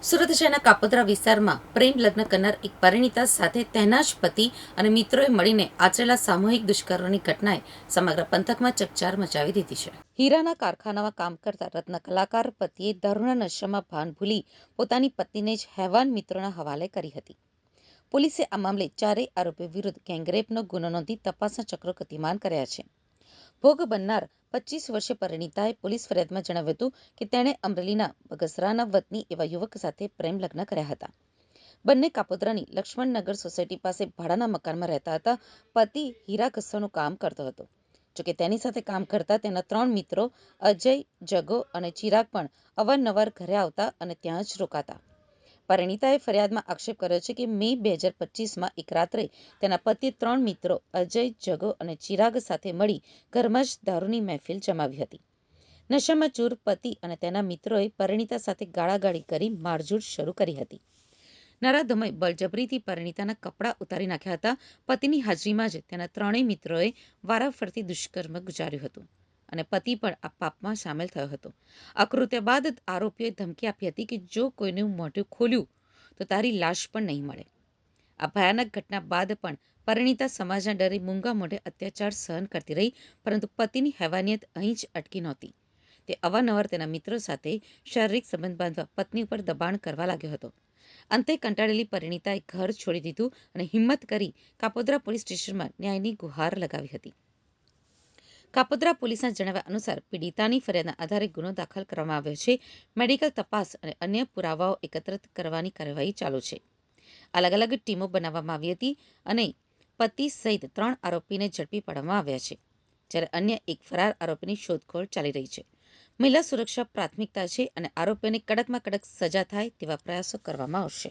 સુરત શહેરના કાપોદ્રા વિસ્તારમાં પ્રેમ લગ્ન કરનાર એક પરિણીતા સાથે તેના જ પતિ અને મિત્રોએ મળીને આચરેલા સામૂહિક દુષ્કર્મની ઘટનાએ સમગ્ર પંથકમાં ચકચાર મચાવી દીધી છે. હીરાના કારખાનામાં કામ કરતા રત્ન કલાકાર પતિએ દારૂના નશામાં ભાન ભૂલી પોતાની પત્નીને જ હેવાન મિત્રોના હવાલે કરી હતી. પોલીસે આ મામલે ચારેય આરોપીઓ વિરુદ્ધ ગેંગરેપનો ગુનો નોંધી તપાસના ચક્રો ગતિમાન કર્યા છે. ભોગ બનનાર 25 વર્ષીય પરિણીતાએ પોલીસ ફરિયાદમાં જણાવ્યું હતું કે તેણે અમરેલીના બગસરાના વતની એવા યુવક સાથે પ્રેમ લગ્ન કર્યા હતા. બંને કાપોદ્રાની લક્ષ્મણનગર સોસાયટી પાસે ભાડાના મકાનમાં રહેતા હતા. પતિ હીરા ઘસવાનું કામ કરતો હતો. જોકે તેની સાથે કામ કરતા તેના 3 મિત્રો અજય, જગો અને ચિરાગ પણ અવારનવાર ઘરે આવતા અને ત્યાં જ રોકાતા. પરિણીતાએ ફરિયાદમાં આક્ષેપ કર્યો છે કે મે 2025માં એક રાત્રે તેના પતિએ 3 મિત્રો અજય, જગો અને ચિરાગ સાથે મળી ઘરમાં જ દારૂની મહેફિલ જમાવી હતી. નશામાં ચૂર પતિ અને તેના મિત્રોએ પરિણીતા સાથે ગાળાગાળી કરી મારઝૂડ શરૂ કરી હતી. નરાધમોએ બળજબરીથી પરિણીતાના કપડાં ઉતારી નાખ્યા હતા. પતિની હાજરીમાં જ તેના 3 મિત્રોએ વારાફરતી દુષ્કર્મ ગુજાર્યું હતું અને પતિ પણ આ પાપમાં સામેલ થયો હતો. આ કૃત્ય બાદ આરોપીઓએ ધમકી આપી હતી કે જો કોઈનું મોઢું ખોલ્યું તો તારી લાશ પણ નહીં મળે. આ ભયાનક ઘટના બાદ પણ પરિણીતા સમાજના ડરે મૂંગા મોઢે અત્યાચાર સહન કરતી રહી, પરંતુ પતિની હેવાનિયત અહીં જ અટકી નહોતી. તે અવારનવાર તેના મિત્રો સાથે શારીરિક સંબંધ બાંધવા પત્ની ઉપર દબાણ કરવા લાગ્યો હતો. અંતે કંટાળેલી પરિણીતાએ ઘર છોડી દીધું અને હિંમત કરી કાપોદ્રા પોલીસ સ્ટેશનમાં ન્યાયની ગુહાર લગાવી હતી. કાપોદ્રા પોલીસના જણાવ્યા અનુસાર પીડિતાની ફરિયાદના આધારે ગુનો દાખલ કરવામાં આવ્યો છે. મેડિકલ તપાસ અને અન્ય પુરાવાઓ એકત્રિત કરવાની કાર્યવાહી ચાલુ છે. અલગ અલગ ટીમો બનાવવામાં આવી હતી અને પતિ સહિત 3 આરોપીને ઝડપી પાડવામાં આવ્યા છે, જ્યારે અન્ય એક ફરાર આરોપીની શોધખોળ ચાલી રહી છે. મહિલા સુરક્ષા પ્રાથમિકતા છે અને આરોપીઓને કડકમાં કડક સજા થાય તેવા પ્રયાસો કરવામાં આવશે.